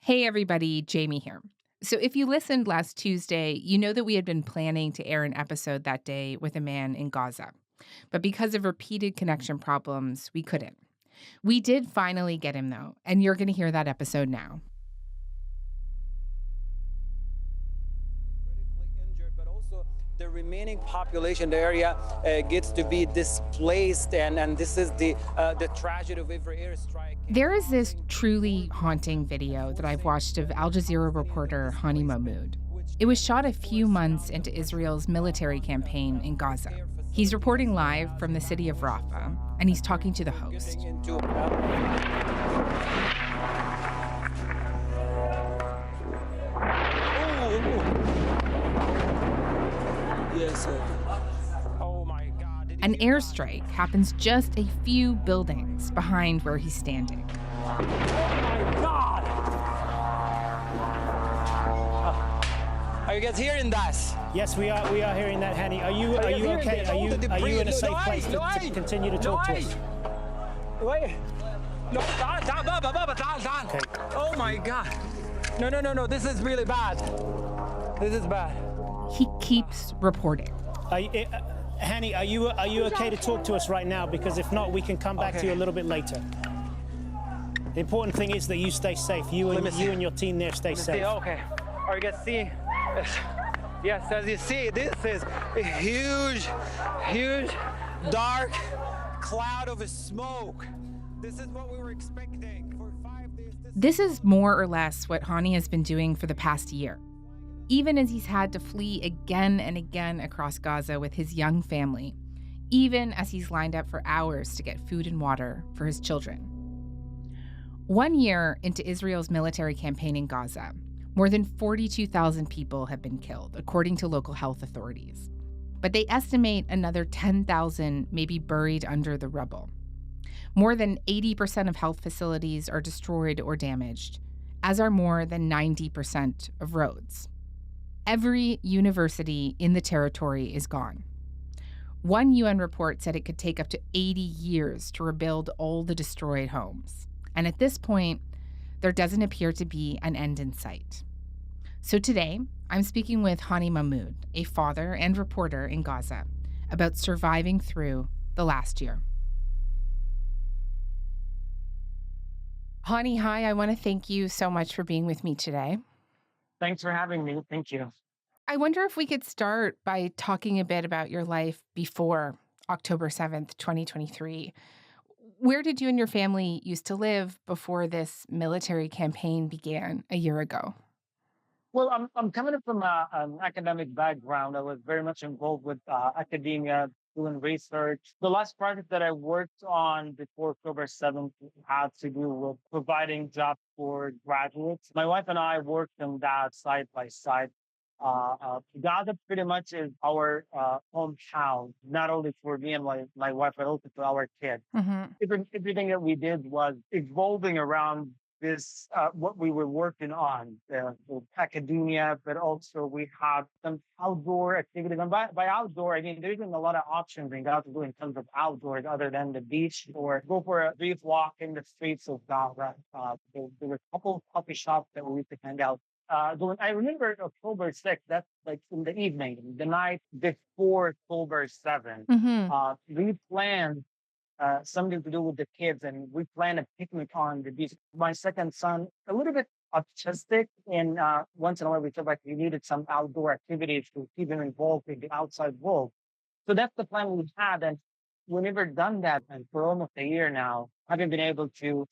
Hey, everybody, Jamie here. So, if you listened last Tuesday, you know that we had been planning to air an episode that day with a man in Gaza. But because of repeated connection problems, we couldn't. We did finally get him, though, and you're going to hear that episode now. Critically injured, but also the remaining population in the area gets to be displaced, and this is the tragedy of every airstrike. There is this truly haunting video that I've watched of Al Jazeera reporter Hani Mahmoud. It was shot a few months into Israel's military campaign in Gaza. He's reporting live from the city of Rafah, and he's talking to the host. Yes, oh my God. An airstrike happens just a few buildings behind where he's standing. Oh my God! Are you guys hearing that? Yes, we are. We are hearing that, Hani. Are you okay? Are you in a safe place to continue to talk to us? Wait. No, down. Okay. Oh my God. No. This is really bad. This is bad. He keeps reporting. Hani, are you okay to talk to us right now? Because if not, we can come back to you a little bit later. The important thing is that you stay safe. You and your team there stay safe. Okay. Are you guys seeing? Yes, as you see, this is a huge, dark cloud of smoke. This is what we were expecting for 5 days. This is more or less what Hani has been doing for the past year. Even as he's had to flee again and again across Gaza with his young family, even as he's lined up for hours to get food and water for his children. 1 year into Israel's military campaign in Gaza, more than 42,000 people have been killed, according to local health authorities. But they estimate another 10,000 may be buried under the rubble. More than 80% of health facilities are destroyed or damaged, as are more than 90% of roads. Every university in the territory is gone. One UN report said it could take up to 80 years to rebuild all the destroyed homes. And at this point, there doesn't appear to be an end in sight. So today, I'm speaking with Hani Mahmoud, a father and reporter in Gaza, about surviving through the last year. Hani, hi, I want to thank you so much for being with me today. Thanks for having me. Thank you. I wonder if we could start by talking a bit about your life before October 7th, 2023. Where did you and your family used to live before this military campaign began a year ago? Well, I'm coming from an academic background. I was very much involved with academia, doing research. The last project that I worked on before October 7th had to do with providing jobs for graduates. My wife and I worked on that side by side. Gaza pretty much is our hometown, not only for me and my wife, but also for our kids. Mm-hmm. Everything that we did was evolving around this, what we were working on, academia, but also we have some outdoor activities. And by outdoor, I mean, there isn't a lot of options in Gaza to do in terms of outdoors other than the beach or go for a brief walk in the streets of Gaza. There were a couple of coffee shops that we used to hang out. I remember October 6th, that's like in the evening, the night before October 7th. Mm-hmm. We planned something to do with the kids, and we planned a picnic on the beach. My second son, a little bit autistic, and once in a while we felt like we needed some outdoor activities to keep him involved in the outside world. So that's the plan we had, and we never done that. And for almost a year now, I haven't been able to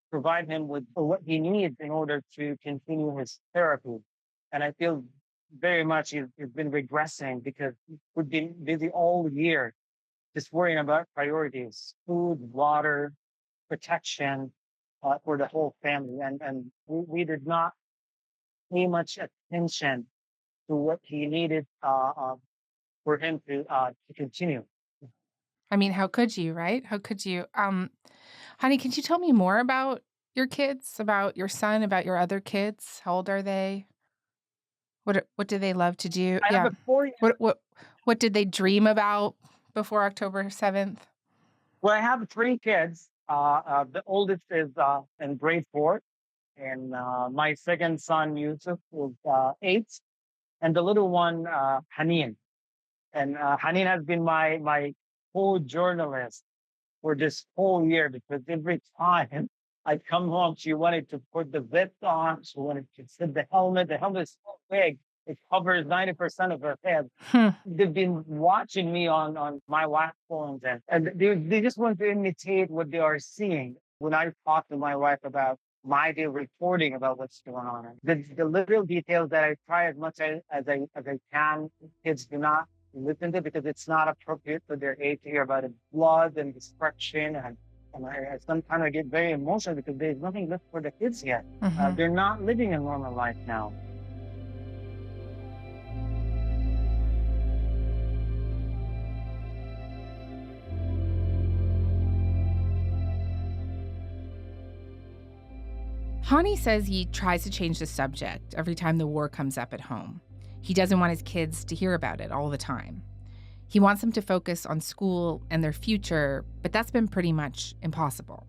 provide him with what he needs in order to continue his therapy. And I feel very much he's been regressing because we've been busy all year just worrying about priorities, food, water, protection for the whole family. And we did not pay much attention to what he needed for him to continue. I mean, how could you, right? How could you? Honey, could you tell me more about your kids, about your son, about your other kids? How old are they? What do they love to do? I have a 4 What did they dream about before October 7th? Well, I have 3 kids. The oldest is in grade 4, And my second son, Yusuf, was 8, and the little one, Hanin. And Hanin has been my co-journalist for this whole year because every time I come home, she wanted to put the vest on. She wanted to sit the helmet. The helmet is so big. It covers 90% of her head. Hmm. They've been watching me on my wife phones and they just want to imitate what they are seeing. When I talk to my wife about my day reporting about what's going on, the little details that I try as much as I can, kids do not listen to because it's not appropriate for their age to hear about blood and destruction and I sometimes I get very emotional because there's nothing left for the kids yet. Mhm. They're not living a normal life now. Hani says he tries to change the subject every time the war comes up at home. He doesn't want his kids to hear about it all the time. He wants them to focus on school and their future, but that's been pretty much impossible.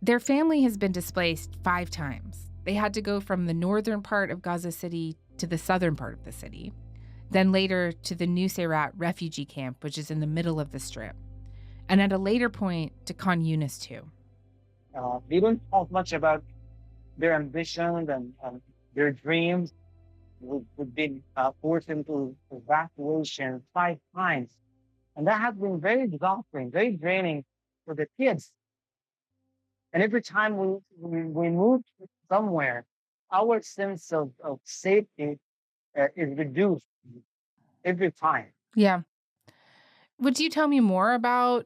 Their family has been displaced 5 times. They had to go from the northern part of Gaza City to the southern part of the city, then later to the Nusayrat refugee camp, which is in the middle of the strip, and at a later point to Khan Yunis too. They don't talk much about their ambitions and their dreams. We've been forced into evacuation 5 times. And that has been very exhausting, very draining for the kids. And every time we move somewhere, our sense of safety is reduced every time. Yeah. Would you tell me more about,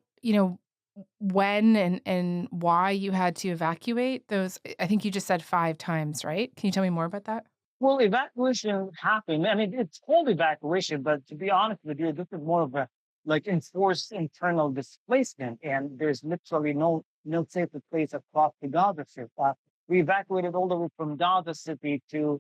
when and why you had to evacuate those? I think you just said 5 times, right? Can you tell me more about that? Well, evacuation happened. I mean, it's called evacuation, but to be honest with you, this is more of a like enforced internal displacement, and there's literally no safe place across the Gaza Strip. We evacuated all the way from Gaza City to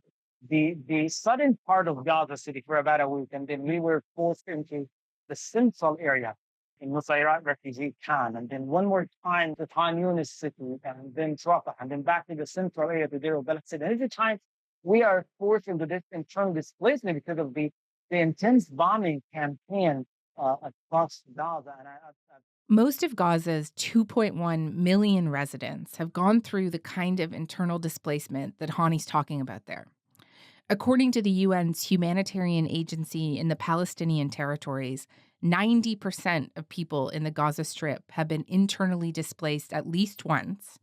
the southern part of Gaza City for about a week, and then we were forced into the central area in Nusayrat refugee camp, and then one more time to Khan Yunis city, and then Rafah, and then back to the central area to Deir al-Balad city. And every time we are forced into this internal displacement because of the intense bombing campaign across Gaza. Most of Gaza's 2.1 million residents have gone through the kind of internal displacement that Hani's talking about there. According to the UN's humanitarian agency in the Palestinian territories, 90% of people in the Gaza Strip have been internally displaced at least once,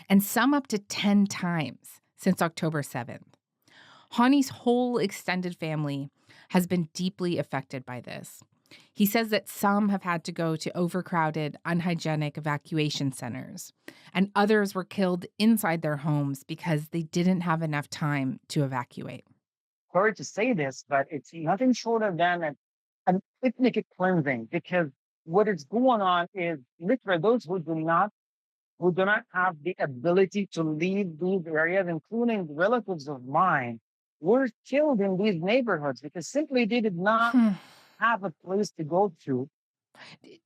and some up to 10 times since October 7th. Hani's whole extended family has been deeply affected by this. He says that some have had to go to overcrowded, unhygienic evacuation centers, and others were killed inside their homes because they didn't have enough time to evacuate. Sorry to say this, but it's nothing shorter than an ethnic cleansing because what is going on is literally those who do not have the ability to leave these areas, including relatives of mine, were killed in these neighborhoods because simply they did not have a place to go to.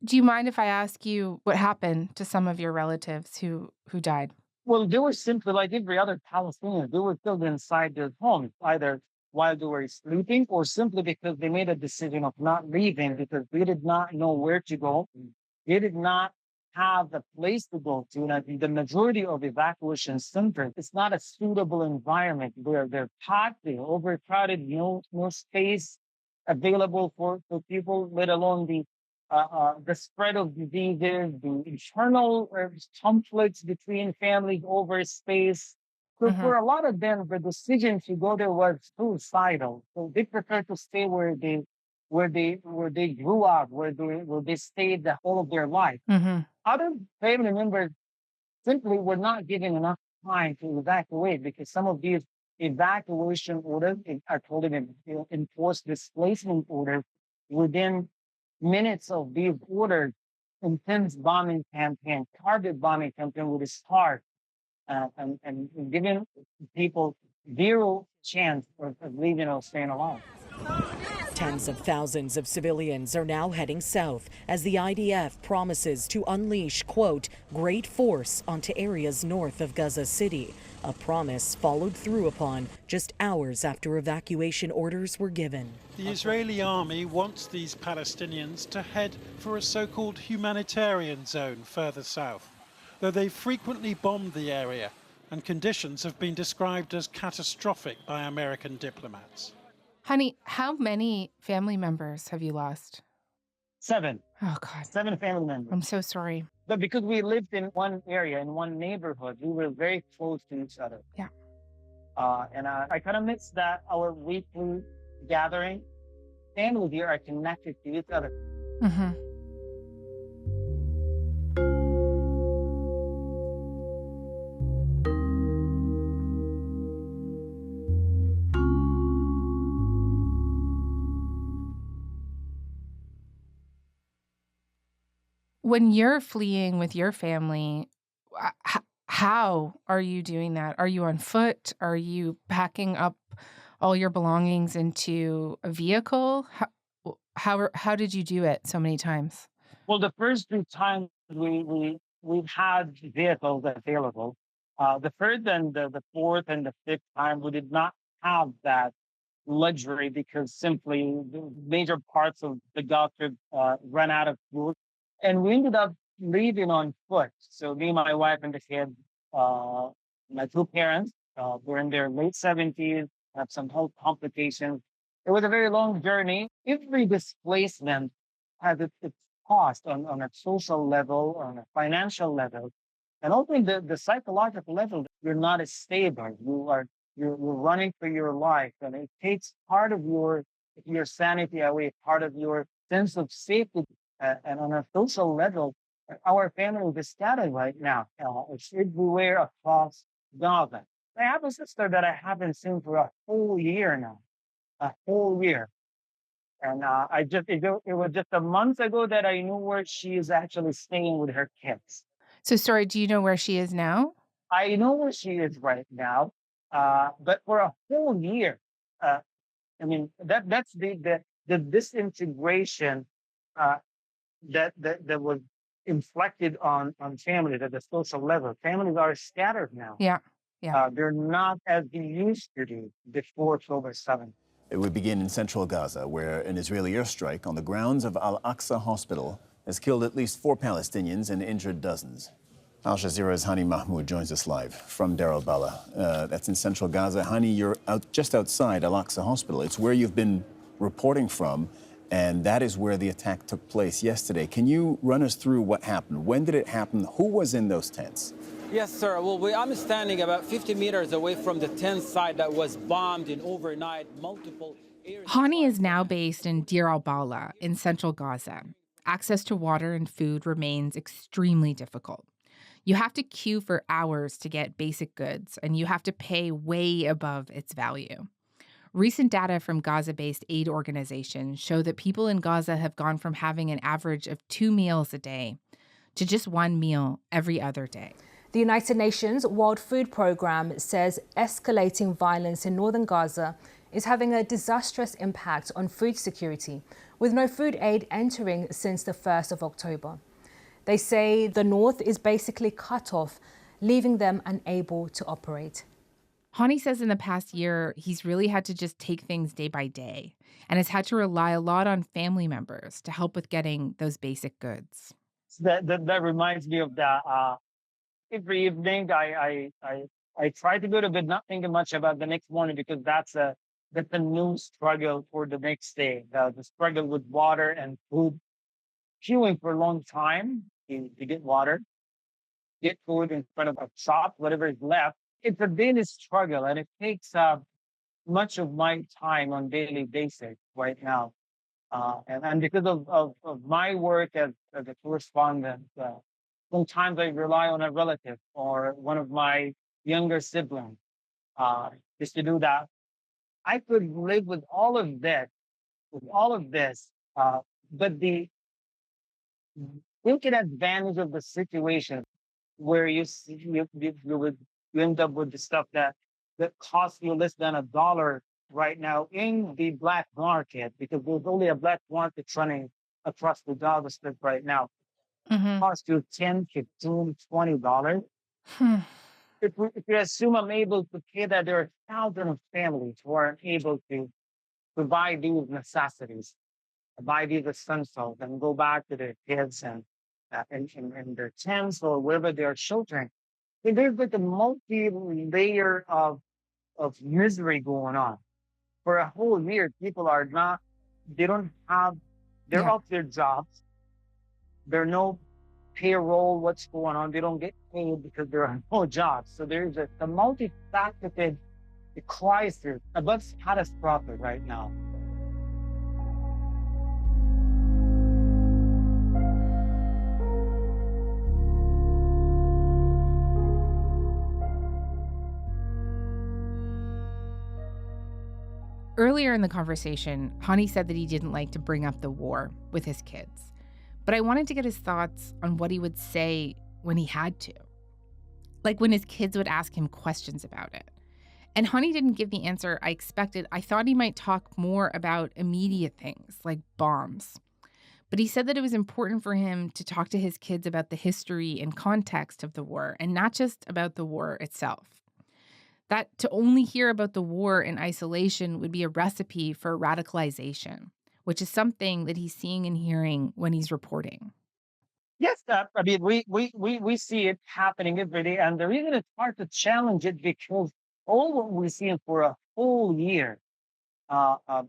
Do you mind if I ask you what happened to some of your relatives who died? Well, they were simply like every other Palestinian. They were killed inside their homes, either while they were sleeping or simply because they made a decision of not leaving because they did not know where to go. They did not have a place to go to. And the majority of evacuation centers, it's not a suitable environment where they're packed, they're overcrowded, no space available for people, let alone the spread of diseases, the internal conflicts between families over space. So for a lot of them, the decision to go there was suicidal. So they prefer to stay where they grew up, where they stayed the whole of their life. Other family members simply were not given enough time to evacuate because some of these evacuation orders are called enforced displacement orders. Within minutes of these orders, intense bombing campaign, target bombing campaign would start and giving people zero chance of leaving or staying alive. Tens of thousands of civilians are now heading south as the IDF promises to unleash, quote, great force onto areas north of Gaza City, a promise followed through upon just hours after evacuation orders were given. The Israeli army wants these Palestinians to head for a so-called humanitarian zone further south, though they've frequently bombed the area and conditions have been described as catastrophic by American diplomats. Honey, how many family members have you lost? 7. Oh, God. 7 family members. I'm so sorry. But because we lived in one area, in one neighborhood, we were very close to each other. Yeah. And I kind of miss that, our weekly gathering. Families here are connected to each other. Mm-hmm. When you're fleeing with your family, how are you doing that? Are you on foot? Are you packing up all your belongings into a vehicle? How did you do it so many times? Well, the first 2 times we've had vehicles available. The third and the fourth and the fifth time, we did not have that luxury because simply the major parts of the Gulf ran out of fuel. And we ended up leaving on foot. So me, my wife, and the kid, my 2 parents, were in their late 70s, have some health complications. It was a very long journey. Every displacement has its cost on a social level, on a financial level, and also the psychological level. You're not as stable. You're running for your life, and it takes part of your sanity away, part of your sense of safety. And on a social level, our family is scattered right now. It's everywhere across Gaza. I have a sister that I haven't seen for a whole year now, a whole year. And it was just a month ago that I knew where she is actually staying with her kids. So, sorry, do you know where she is now? I know where she is right now, but for a whole year, I mean that's the disintegration that was inflicted on families at the social level. Families are scattered now. Yeah. They're not as they used to be before October 7th. It would begin in central Gaza, where an Israeli airstrike on the grounds of Al-Aqsa Hospital has killed at least 4 Palestinians and injured dozens. Al Jazeera's Hani Mahmoud joins us live from Deir al-Balah. That's in central Gaza. Hani, you're just outside Al-Aqsa Hospital. It's where you've been reporting from, and that is where the attack took place yesterday. Can you run us through what happened? When did it happen? Who was in those tents? Yes, sir. Well, I'm standing about 50 meters away from the tent site that was bombed in overnight multiple areas. Hani is now based in Deir al-Balah in central Gaza. Access to water and food remains extremely difficult. You have to queue for hours to get basic goods, and you have to pay way above its value. Recent data from Gaza-based aid organizations show that people in Gaza have gone from having an average of 2 meals a day to just 1 meal every other day. The United Nations World Food Programme says escalating violence in northern Gaza is having a disastrous impact on food security, with no food aid entering since the 1st of October. They say the north is basically cut off, leaving them unable to operate. Hani says in the past year, he's really had to just take things day by day and has had to rely a lot on family members to help with getting those basic goods. That reminds me of that. Every evening, I try to go to bed not thinking much about the next morning because that's a new struggle for the next day. The struggle with water and food, queuing for a long time to get water, get food in front of a shop, whatever is left. It's a daily struggle, and it takes much of my time on daily basis right now. And because of my work as a correspondent, sometimes I rely on a relative or one of my younger siblings just to do that. I could live with all of this, but the taking advantage of the situation where you end up with the stuff that costs you less than $1 right now in the black market, because there's only a black market running across the Gaza Strip right now, costs you $10, $15, $20. If you assume I'm able to pay that, there are thousands of families who aren't able to buy these necessities, buy these essentials, and go back to their kids and in their tents or wherever they are sheltering. There's like a multi-layer of misery going on. For a whole year, people are not, they don't have, they're off their jobs. There are no payroll, what's going on. They don't get paid because there are no jobs. So there's a multifaceted crisis, that's catastrophic right now. Earlier in the conversation, Hani said that he didn't like to bring up the war with his kids. But I wanted to get his thoughts on what he would say when he had to. Like when his kids would ask him questions about it. And Hani didn't give the answer I expected. I thought he might talk more about immediate things like bombs. But he said that it was important for him to talk to his kids about the history and context of the war and not just about the war itself. That to only hear about the war in isolation would be a recipe for radicalization, which is something that he's seeing and hearing when he's reporting. Yes, I mean, we see it happening every day. And the reason it's hard to challenge it because all what we're seeing for a whole year, the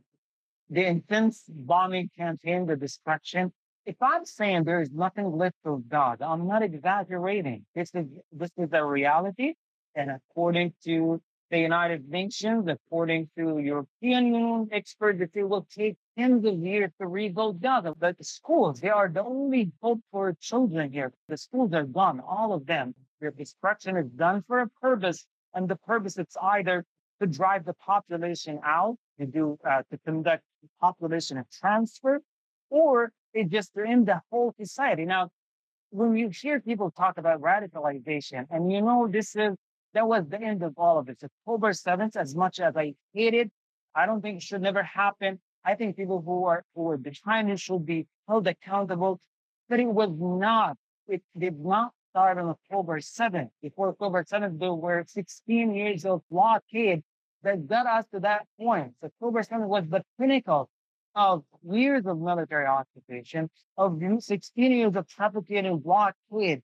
intense bombing campaign, the destruction. If I'm saying there is nothing left of God, I'm not exaggerating. This is a reality. And according to the United Nations, according to European Union experts, that it will take tens of years to rebuild Gaza. But the schools, they are the only hope for children here. The schools are gone, all of them. Their destruction is done for a purpose, and the purpose is either to drive the population out, to conduct population transfer, or it just to end the whole society. Now, when you hear people talk about radicalization, and that was the end of all of this. October 7th, as much as I hate it, I don't think it should never happen. I think people who were behind it should be held accountable. But it was not. It did not start on October 7th. Before October 7th, there were 16 years of blockade that got us to that point. So October 7th was the pinnacle of years of military occupation, of 16 years of suffocating blockade,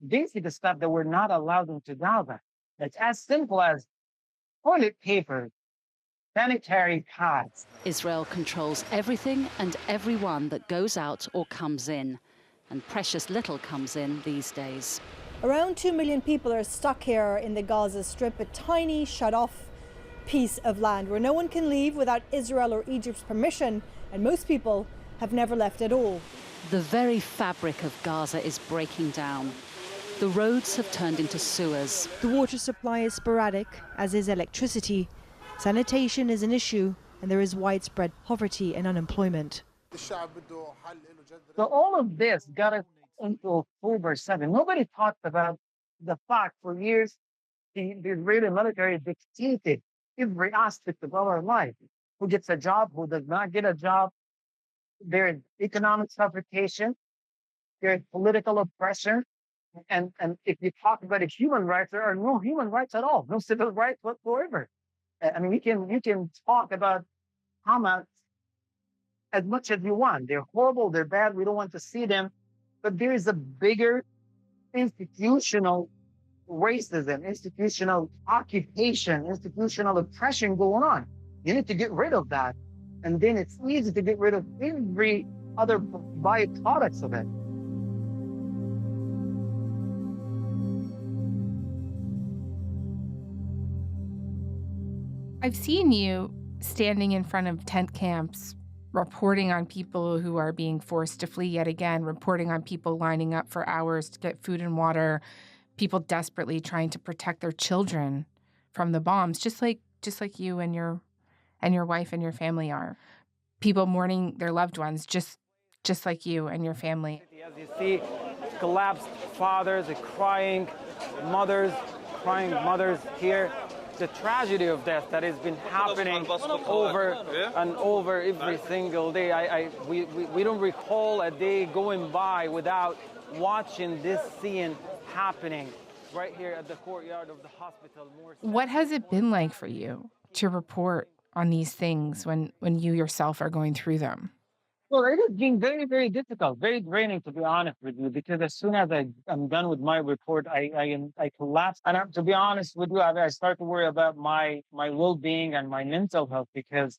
basic stuff that we're not allowed into Gaza. It's as simple as toilet paper, sanitary pads. Israel controls everything and everyone that goes out or comes in. And precious little comes in these days. Around 2 million people are stuck here in the Gaza Strip, a tiny shut-off piece of land where no one can leave without Israel or Egypt's permission, and most people have never left at all. The very fabric of Gaza is breaking down. The roads have turned into sewers. The water supply is sporadic, as is electricity. Sanitation is an issue, and there is widespread poverty and unemployment. So all of this got us into October 7th. Nobody talked about the fact for years the Israeli military dictated every aspect of our life. Who gets a job, who does not get a job. There is economic suffocation. There is political oppression. And if you talk about human rights, there are no human rights at all, no civil rights whatsoever. I mean, you can talk about Hamas as much as you want. They're horrible, they're bad, we don't want to see them. But there is a bigger institutional racism, institutional occupation, institutional oppression going on. You need to get rid of that. And then it's easy to get rid of every other byproducts of it. I've seen you standing in front of tent camps, reporting on people who are being forced to flee yet again, reporting on people lining up for hours to get food and water, people desperately trying to protect their children from the bombs, just like you and your wife and your family are. People mourning their loved ones, just like you and your family. As you see, collapsed fathers, crying mothers here. the tragedy of death that has been happening over and over every single day. We don't recall a day going by without watching this scene happening right here at the courtyard of the hospital. What has it been like for you to report on these things when you yourself are going through them? Well, it has been very, very difficult, very draining, to be honest with you, because as soon as I'm done with my report, I collapse. And to be honest with you, I start to worry about my well-being and my mental health, because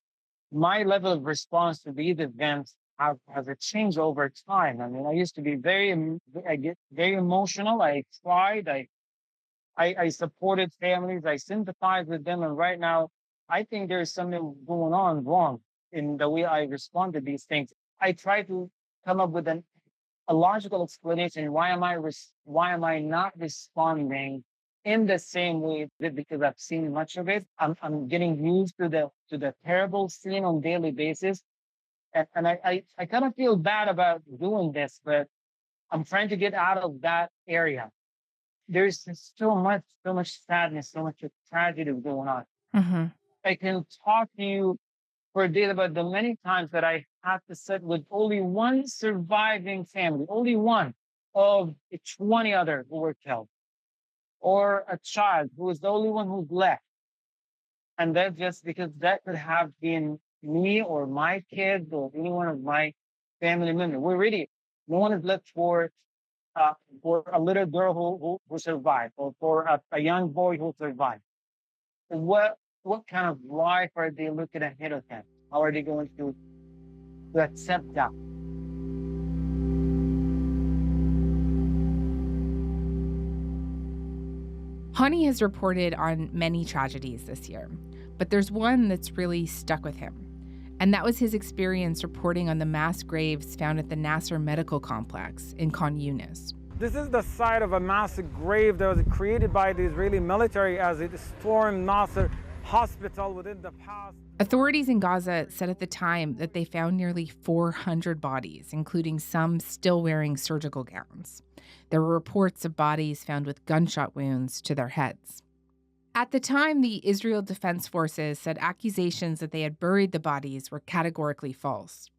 my level of response to these events has changed over time. I mean, I used to be I get very emotional. I cried. I supported families. I sympathized with them. And right now, I think there's something going on wrong in the way I respond to these things. I try to come up with a logical explanation. Why am I not responding in the same way? Because I've seen much of it. I'm getting used to the terrible scene on a daily basis, and I kind of feel bad about doing this, but I'm trying to get out of that area. There's so much sadness, so much tragedy going on. Mm-hmm. I can talk to you for a day about the many times that I had to sit with only one surviving family, only one of 20 others who were killed, or a child who was the only one who's left. And that just because that could have been me or my kids or any one of my family members. No one is left for a little girl who survived, or for a young boy who survived. What kind of life are they looking ahead of them? How are they going to accept that? Hani has reported on many tragedies this year, but there's one that's really stuck with him. And that was his experience reporting on the mass graves found at the Nasser Medical Complex in Khan Yunis. This is the site of a massive grave that was created by the Israeli military as it stormed Nasser hospital within the past. Authorities in Gaza said at the time that they found nearly 400 bodies, including some still wearing surgical gowns. There were reports of bodies found with gunshot wounds to their heads. At the time, the Israel Defense Forces said accusations that they had buried the bodies were categorically false.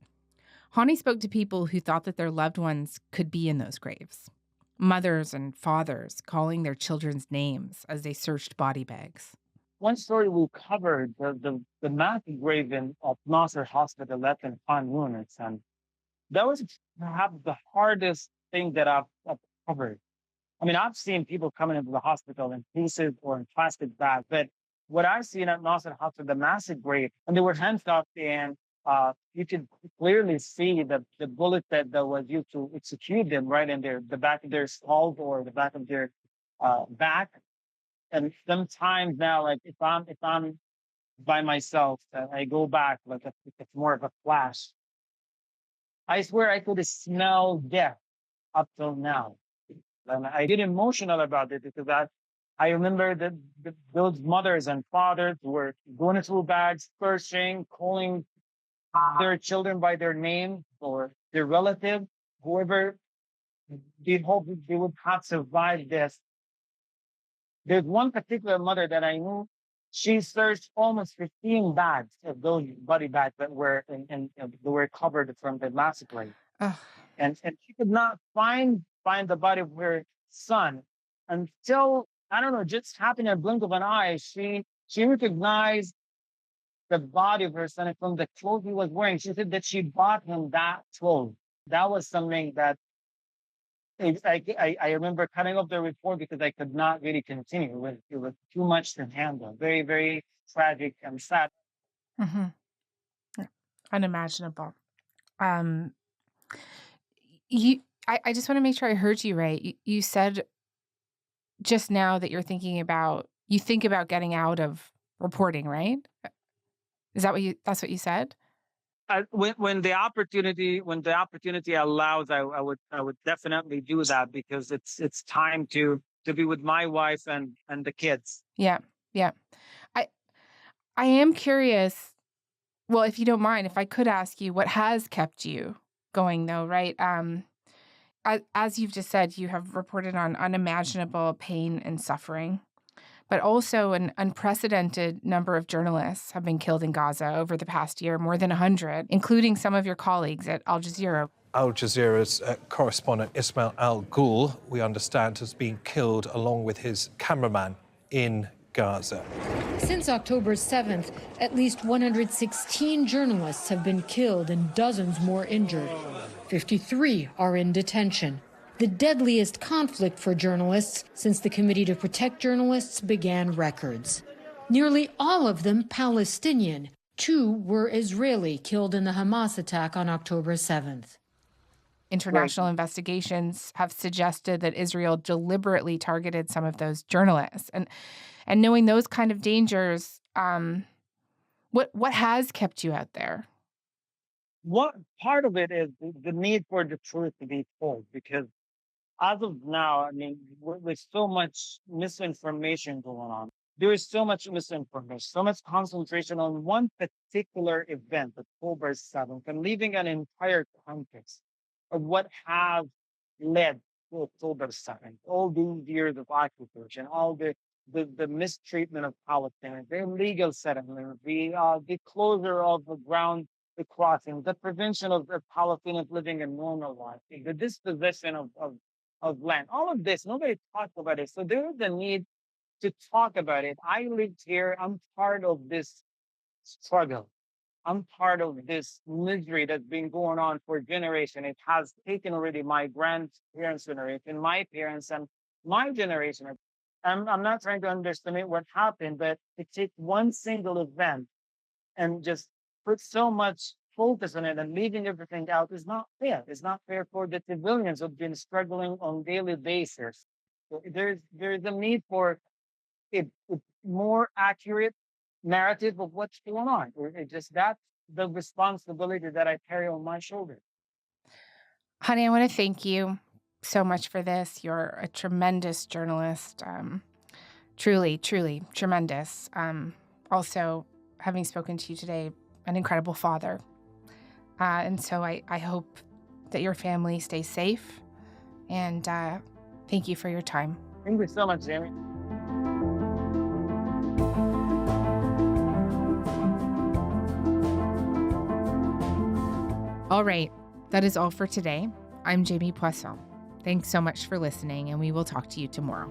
Hani spoke to people who thought that their loved ones could be in those graves. Mothers and fathers calling their children's names as they searched body bags. One story we covered, the massive grave of Nasser Hospital left in Khan Yunis, and that was perhaps the hardest thing that I've covered. I mean, I've seen people coming into the hospital in pieces or in plastic bags, but what I've seen at Nasser Hospital, the massive grave, and they were handcuffed, and you could clearly see the bullet that was used to execute them right in the back of their skull or the back of their back. And sometimes now, like if I'm by myself, I go back, like it's more of a flash. I swear I could smell death up till now. And I get emotional about it because I remember that those mothers and fathers were going through bags, searching, calling their children by their name or their relative, whoever they hope they would have survived this. There's one particular mother that I knew. She searched almost 15 bags of those body bags that were and they were covered from the massacre. And she could not find the body of her son until, I don't know, just happened in a blink of an eye. She recognized the body of her son from the clothes he was wearing. She said that she bought him that clothes. That was something that I remember cutting off the report because I could not really continue. It was too much to handle. Very, very tragic and sad. Mm-hmm. Unimaginable. I just want to make sure I heard you right. You said just now that you think about getting out of reporting, right? Is that that's what you said? When the opportunity allows, I would definitely do that because it's time to be with my wife and the kids. Yeah. I am curious. Well, if you don't mind, if I could ask you, what has kept you going, though, right? As you've just said, you have reported on unimaginable pain and suffering, but also an unprecedented number of journalists have been killed in Gaza over the past year, more than 100, including some of your colleagues at Al Jazeera. Al Jazeera's correspondent Ismail Al-Ghul, we understand, has been killed along with his cameraman in Gaza. Since October 7th, at least 116 journalists have been killed and dozens more injured. 53 are in detention. The deadliest conflict for journalists since the Committee to Protect Journalists began records. Nearly all of them Palestinian. 2 were Israeli, killed in the Hamas attack on October 7th. International investigations have suggested that Israel deliberately targeted some of those journalists. And knowing those kind of dangers, what has kept you out there? What part of it is the need for the truth to be told, because as of now, I mean, with so much misinformation going on, there is so much misinformation, so much concentration on one particular event, October 7th, and leaving an entire context of what have led to October 7th, all these years of occupation, all the mistreatment of Palestinians, the illegal settlement, the closure of the ground, the crossing, the prevention of the Palestinians living a normal life, the dispossession of land, all of this, nobody talks about it. So there is a need to talk about it. I lived here. I'm part of this struggle. I'm part of this misery that's been going on for generations. It has taken already my grandparents' generation, my parents, and my generation. I'm not trying to underestimate what happened, but to take one single event and just put so much focus on it and leaving everything out is not fair. It's not fair for the civilians who've been struggling on a daily basis. So there's a need for a more accurate narrative of what's going on. It's just that's the responsibility that I carry on my shoulders. Hani, I want to thank you so much for this. You're a tremendous journalist. Truly, truly tremendous. Also, having spoken to you today, an incredible father. And so I hope that your family stays safe. And thank you for your time. Thank you so much, Jamie. All right, that is all for today. I'm Jamie Poisson. Thanks so much for listening, and we will talk to you tomorrow.